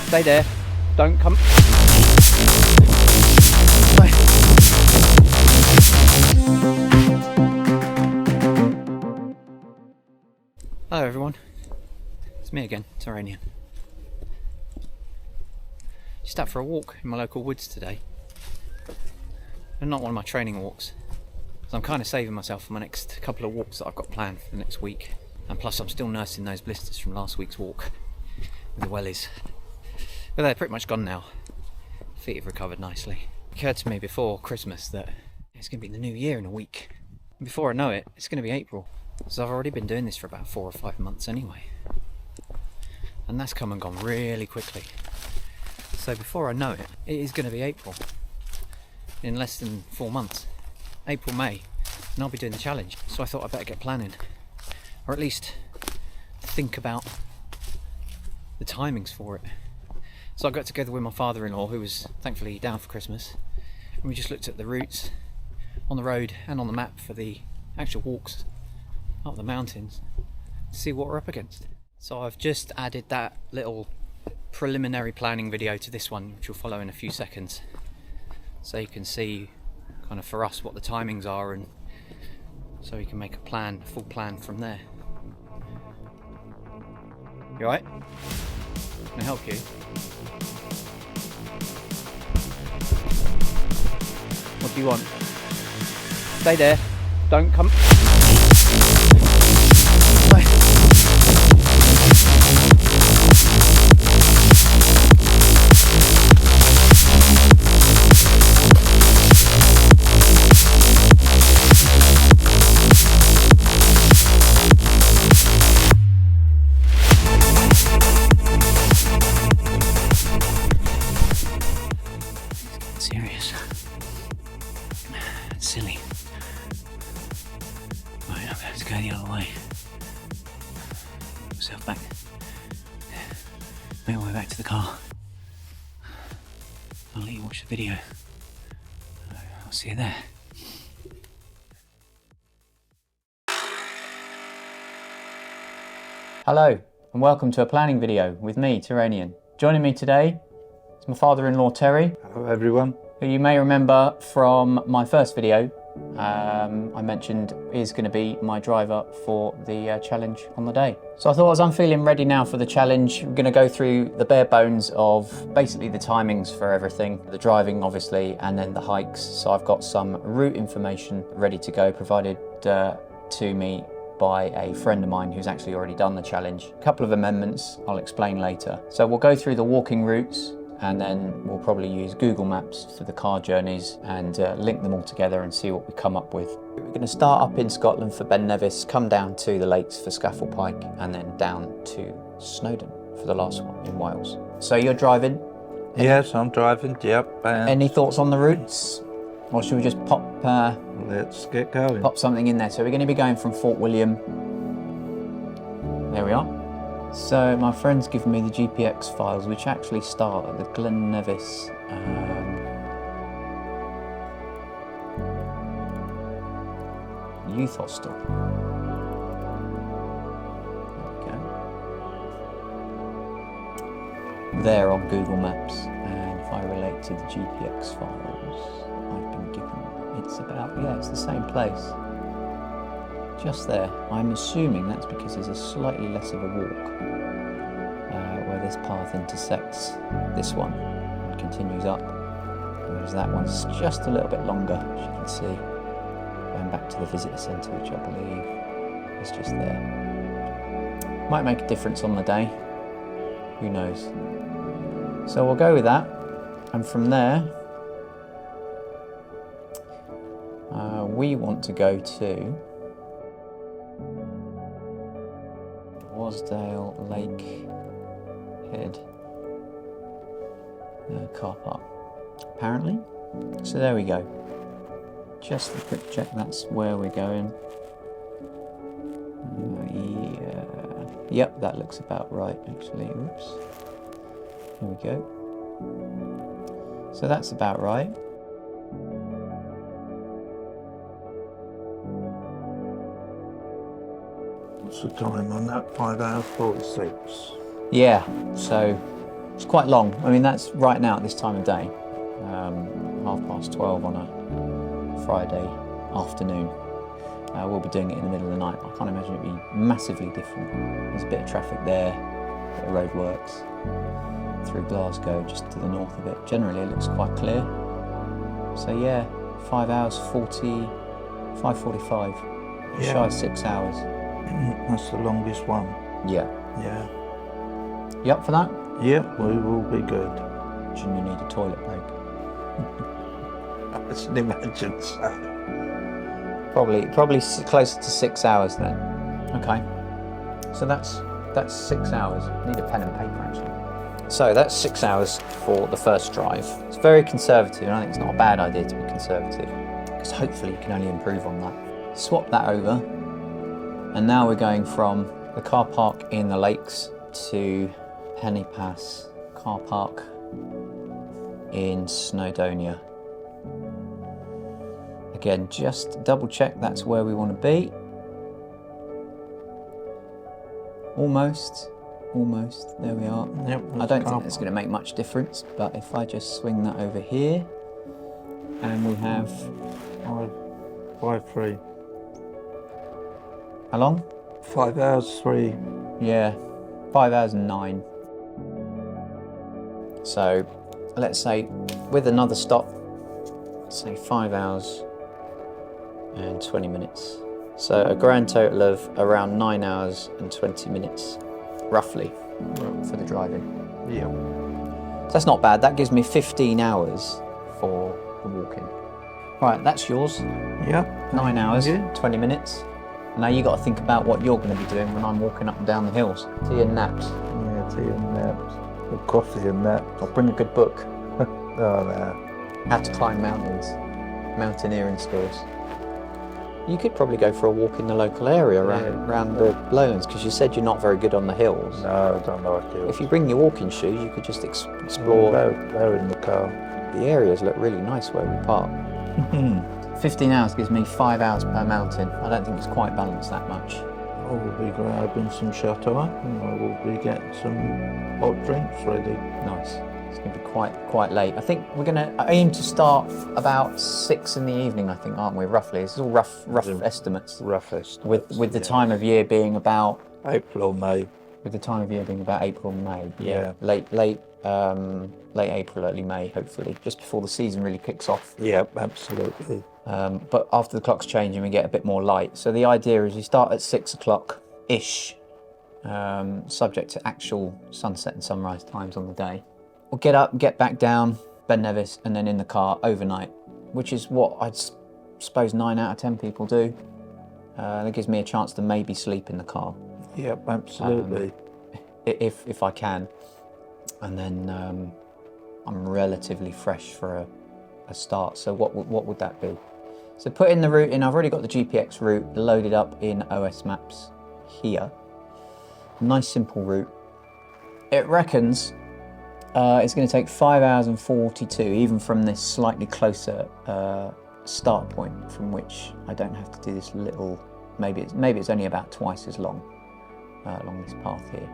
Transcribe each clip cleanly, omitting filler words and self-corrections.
Stay there. Don't come. Hello everyone, it's me again, Terranian. Just out for a walk in my local woods today. And not one of my training walks. So I'm kind of saving myself for my next couple of walks that I've got planned for the next week. And plus I'm still nursing those blisters from last week's walk with the wellies. But they're pretty much gone now. Feet have recovered nicely. It occurred to me before Christmas that it's going to be the new year in a week. And before I know it, it's going to be April. So I've already been doing this for about 4 or 5 months anyway. And that's come and gone really quickly. So before I know it, it is going to be April. In less than 4 months. April, May. And I'll be doing the challenge. So I thought I'd better get planning. Or at least think about the timings for it. So I got together with my father-in-law, who was thankfully down for Christmas. And we just looked at the routes on the road and on the map for the actual walks up the mountains to see what we're up against. So I've just added that little preliminary planning video to this one, which will follow in a few seconds, so you can see kind of for us what the timings are, and so we can make a full plan from there. You alright? Can I help you? What do you want? Stay there. Don't come. Serious. It's silly. Right, I'm going to go the other way. Put myself back. Make my way back to the car. I'll let you watch the video. I'll see you there. Hello, and welcome to a planning video with me, Terranian. Joining me today is my father-in-law, Terry. Hello everyone. Who you may remember from my first video. I mentioned is going to be my driver for the challenge on the day. So I thought, as I'm feeling ready now for the challenge, we're going to go through the bare bones of basically the timings for everything, the driving obviously, and then the hikes. So I've got some route information ready to go, provided to me by a friend of mine who's actually already done the challenge. A couple of amendments I'll explain later. So we'll go through the walking routes, and then we'll probably use Google Maps for the car journeys and link them all together and see what we come up with. We're going to start up in Scotland for Ben Nevis, come down to the lakes for Scafell Pike, and then down to Snowdon for the last one in Wales. So you're driving? Yes, I'm driving, yep. Any thoughts on the routes? Or should we just pop let's get going. Pop something in there. So we're going to be going from Fort William. There we are. So my friend's given me the GPX files, which actually start at the Glen Nevis youth hostel. There we go. There on Google Maps, and if I relate to the GPX files I've been given, it's about, yeah, it's the same place. Just there. I'm assuming that's because there's a slightly less of a walk where this path intersects this one and continues up, whereas that one's just a little bit longer, as you can see, going back to the visitor centre, which I believe is just there. Might make a difference on the day, who knows. So we'll go with that, and from there we want to go to Wasdale Lake Head car park, apparently. So there we go. Just a quick check, that's where we're going. Yeah. Yep, that looks about right actually. Oops. Here we go. So that's about right. What's the time on that? 5 hours 46. Yeah, so It's quite long. I mean, that's right now at this time of day, 12:30 on a Friday afternoon. We'll be doing it in the middle of the night. I can't imagine it'd be massively different. There's a bit of traffic there, a bit of roadworks through Glasgow, just to the north of it. Generally, it looks quite clear. So yeah, 5 hours 40, 5:45, Yeah. shy of 6 hours. That's the longest one. Yeah. Yeah. You up for that? Yep, we will be good. Shouldn't you need a toilet break? I can imagine so. Probably closer to 6 hours then. Okay. So that's 6 hours. I need a pen and paper actually. So that's 6 hours for the first drive. It's very conservative, and I think it's not a bad idea to be conservative, because hopefully you can only improve on that. Swap that over, and now we're going from the car park in the Lakes to Penny Pass car park in Snowdonia. Again, just double check that's where we want to be. Almost, there we are. Yep, I don't think that's going to make much difference, but if I just swing that over here, and we have 5:03. how long? 5 hours 3. Yeah, 5 hours and 9. So let's say with another stop, say 5 hours and 20 minutes. So a grand total of around 9 hours and 20 minutes, roughly, for the driving. Yep. So that's not bad. That gives me 15 hours for the walking. Right, that's yours. Yep. 9 hours, Yeah. 20 minutes. Now you got to think about what you're going to be doing when I'm walking up and down the hills. Tea and naps. Yeah, tea and naps. Or coffee and naps. Or bring a good book. Oh, no. How to climb mountains. Mountaineering skills. You could probably go for a walk in the local area around the lowlands, because you said you're not very good on the hills. No, I don't like it. If you bring your walking shoes, you could just explore. They're in the car. The areas look really nice where we park. 15 hours gives me 5 hours per mountain. I don't think it's quite balanced that much. I will be grabbing some chateau and I will be getting some hot drinks ready. Nice. It's going to be quite late. I think we're going to aim to start about 6 in the evening, I think, aren't we, roughly? This is all rough estimates. Roughest. With the time of year being about... April or May. With the time of year being about April, May. Yeah. Late April, early May, hopefully, just before the season really kicks off. Yep, absolutely. But after the clock's changing, we get a bit more light. So the idea is we start at 6 o'clock-ish, subject to actual sunset and sunrise times on the day. We'll get up, get back down, Ben Nevis, and then in the car overnight, which is what I'd suppose 9 out of 10 people do. That gives me a chance to maybe sleep in the car. Yep, absolutely. If I can. And then I'm relatively fresh for a start. So what would that be? So put in the route in. I've already got the GPX route loaded up in OS Maps here. Nice simple route. It reckons it's going to take 5 hours and 42, even from this slightly closer start point, from which I don't have to do this little. Maybe it's only about twice as long along this path here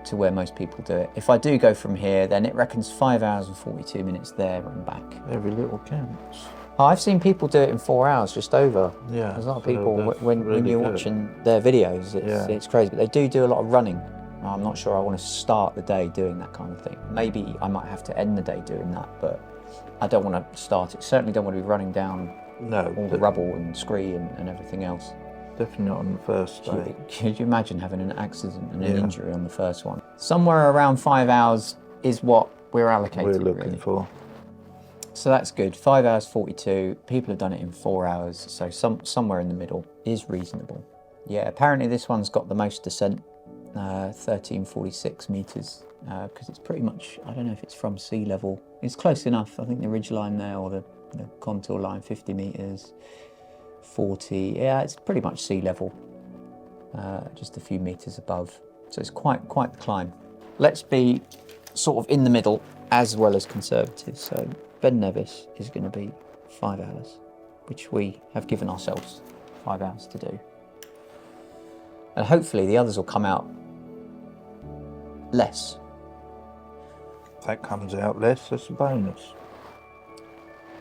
to where most people do it. If I do go from here, then it reckons 5 hours and 42 minutes there and back. Every little counts. I've seen people do it in 4 hours, just over. Yeah. There's a lot of so people, that's when really you're good. watching their videos, it's crazy. But they do a lot of running. I'm not sure I want to start the day doing that kind of thing. Maybe I might have to end the day doing that, but I don't want to start it. Certainly don't want to be running down all the rubble and scree and everything else. Definitely not on the first day. Could you imagine having an accident and an injury on the first one? Somewhere around 5 hours is what we're allocated. We're looking really for. So that's good. 5 hours 42. People have done it in 4 hours, so somewhere in the middle is reasonable. Yeah, apparently this one's got the most descent, 1346 meters, because it's pretty much, I don't know if it's from sea level. It's close enough. I think the ridge line there, or the contour line, 50 meters, 40. Yeah, it's pretty much sea level, just a few meters above. So it's quite the climb. Let's be sort of in the middle as well as conservative. So Ben Nevis is going to be 5 hours, which we have given ourselves 5 hours to do. And hopefully the others will come out less. that comes out less, that's a bonus.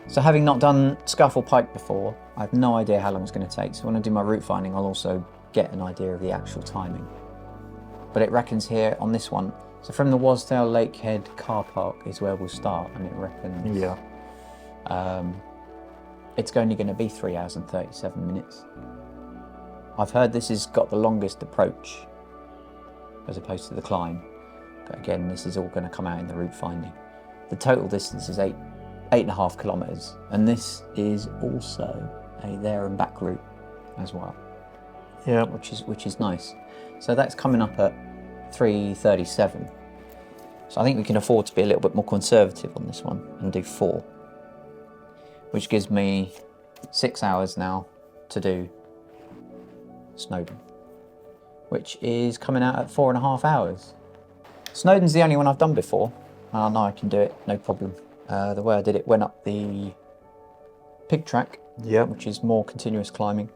So having not done Scuffle Pike before, I have no idea how long it's going to take. So when I do my route finding, I'll also get an idea of the actual timing. But it reckons here on this one, so from the Wasdale Lakehead car park is where we'll start, and it reckons it's only going to be 3 hours and 37 minutes. I've heard this has got the longest approach as opposed to the climb. But again, this is all going to come out in the route finding. The total distance is 8.5 kilometres, and this is also a there and back route as well. Yeah. Which is nice. So that's coming up at 3:37. So I think we can afford to be a little bit more conservative on this one and do 4, which gives me 6 hours now to do Snowdon, which is coming out at 4.5 hours. Snowdon's the only one I've done before, and I know I can do it, no problem. The way I did it, went up the pig track, which is more continuous climbing,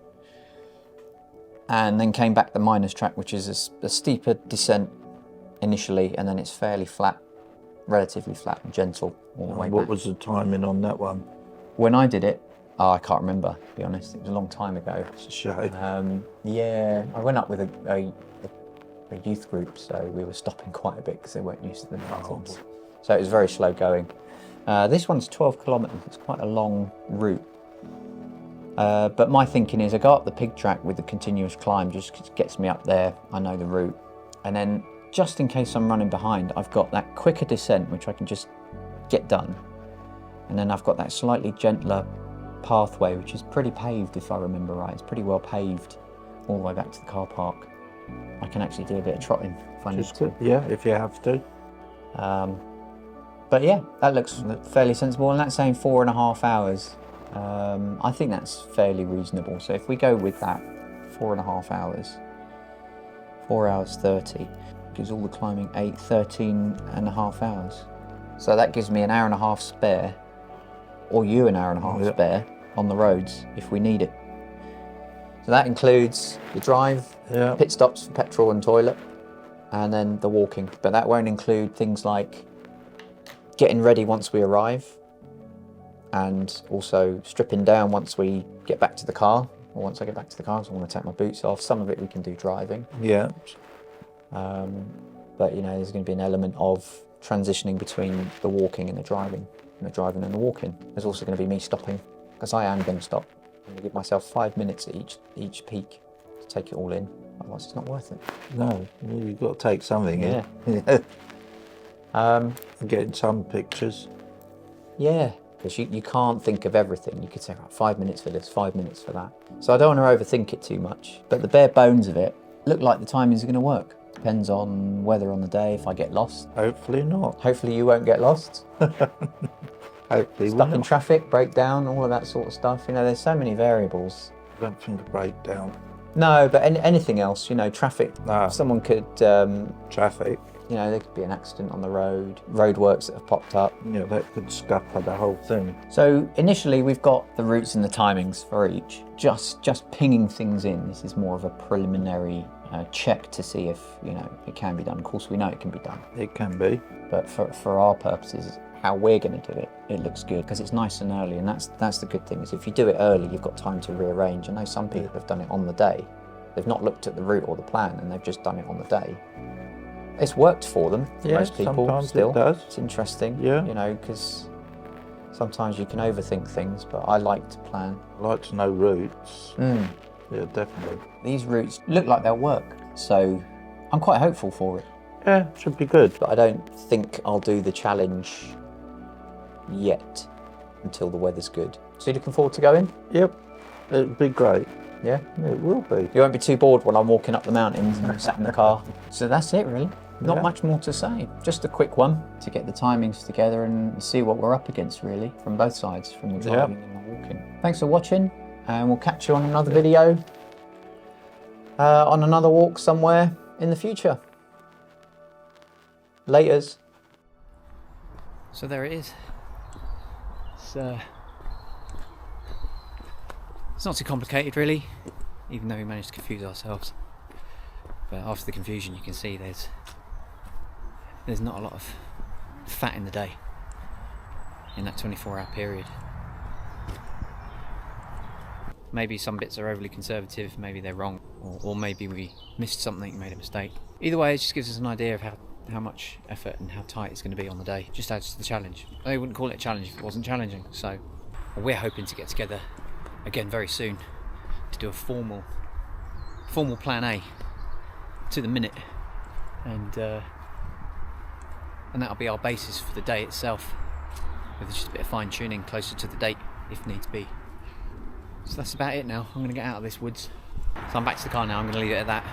and then came back the miners track, which is a steeper descent initially, and then it's fairly flat, relatively flat and gentle all the way What back. was the timing on that one? When I did it, I can't remember, to be honest. It was a long time ago. It's a shame. Yeah, I went up with a youth group, so we were stopping quite a bit because they weren't used to the mountains. So it was very slow going. This one's 12 kilometres. It's quite a long route. But my thinking is I go up the pig track with the continuous climb, just gets me up there. I know the route. And then just in case I'm running behind, I've got that quicker descent, which I can just get done. And then I've got that slightly gentler pathway, which is pretty paved, if I remember right. It's pretty well paved all the way back to the car park. I can actually do a bit of trotting if I need to. Yeah, if you have to. But yeah, that looks fairly sensible, and that's saying 4.5 hours. I think that's fairly reasonable. So if we go with that, 4.5 hours, 4 hours 30, gives all the climbing 13.5 hours. So that gives me an hour and a half spare, or you an hour and a half spare on the roads if we need it. So that includes the drive, pit stops for petrol and toilet, and then the walking. But that won't include things like getting ready once we arrive, and also stripping down once we get back to the car, or once I get back to the car, because I want to take my boots off. Some of it we can do driving. Yeah. But you know, there's going to be an element of transitioning between the walking and the driving, and the driving and the walking. There's also going to be me stopping, because I am going to stop. I'm going to give myself 5 minutes at each peak to take it all in. Otherwise, it's not worth it. No, you've got to take something in. Getting some pictures. Yeah, because you can't think of everything. You could say, right, 5 minutes for this, 5 minutes for that. So I don't want to overthink it too much. But the bare bones of it look like the timings are going to work. Depends on weather on the day, if I get lost. Hopefully not. Hopefully you won't get lost. Hopefully Stuck in traffic, breakdown, all of that sort of stuff. You know, there's so many variables. I don't think a breakdown. No, but anything else, you know, traffic. No. Someone could, Traffic. you know, there could be an accident on the road, roadworks that have popped up. Yeah, that could scupper the whole thing. So initially we've got the routes and the timings for each. Just pinging things in. This is more of a preliminary check to see if, you know, it can be done. Of course, we know it can be done. It can be. But for our purposes, how we're going to do it, it looks good because it's nice and early, and that's the good thing, is if you do it early, you've got time to rearrange. I know some people have done it on the day. They've not looked at the route or the plan, and they've just done it on the day. It's worked for them, for most people. Sometimes still. it does. It's interesting, Yeah. you know, because sometimes you can overthink things, but I like to plan. I like to know routes. Yeah, definitely. These routes look like they'll work, so I'm quite hopeful for it. Yeah, should be good. But I don't think I'll do the challenge yet until the weather's good. So you looking forward to going? Yep, it'd be great. Yeah? It will be. You won't be too bored when I'm walking up the mountains and sat in the car. So that's it really. Not Yeah. much more to say. Just a quick one to get the timings together and see what we're up against really, from both sides, from the driving and the walking. Thanks for watching, and we'll catch you on another video, on another walk somewhere in the future. Laters. So there it is. It's not too complicated really, even though we managed to confuse ourselves. But after the confusion, you can see there's not a lot of fat in the day in that 24-hour period. Maybe some bits are overly conservative, maybe they're wrong, or maybe we missed something, made a mistake. Either way, it just gives us an idea of how much effort and how tight it's going to be on the day. Just adds to the challenge. I wouldn't call it a challenge if it wasn't challenging. So we're hoping to get together again very soon to do a formal plan A to the minute, and that'll be our basis for the day itself, with just a bit of fine tuning closer to the date if needs be. So that's about it now. I'm going to get out of this woods. So I'm back to the car now. I'm going to leave it at that.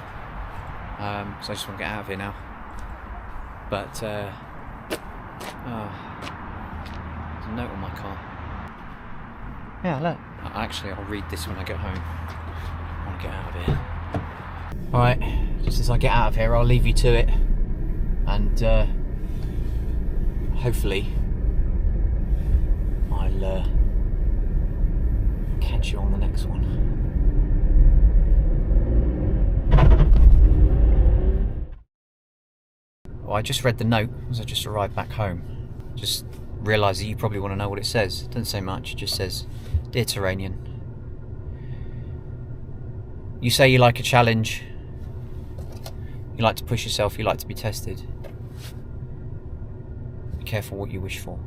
So I just want to get out of here now. But there's a note on my car. Yeah, look. Actually, I'll read this when I get home. I want to get out of here. Alright, just as I get out of here, I'll leave you to it. And hopefully I'll catch you on the next one. Well, I just read the note as I just arrived back home. Just realised that you probably want to know what it says. It doesn't say much, it just says, "Dear Terranian, you say you like a challenge, you like to push yourself, you like to be tested. Be careful what you wish for.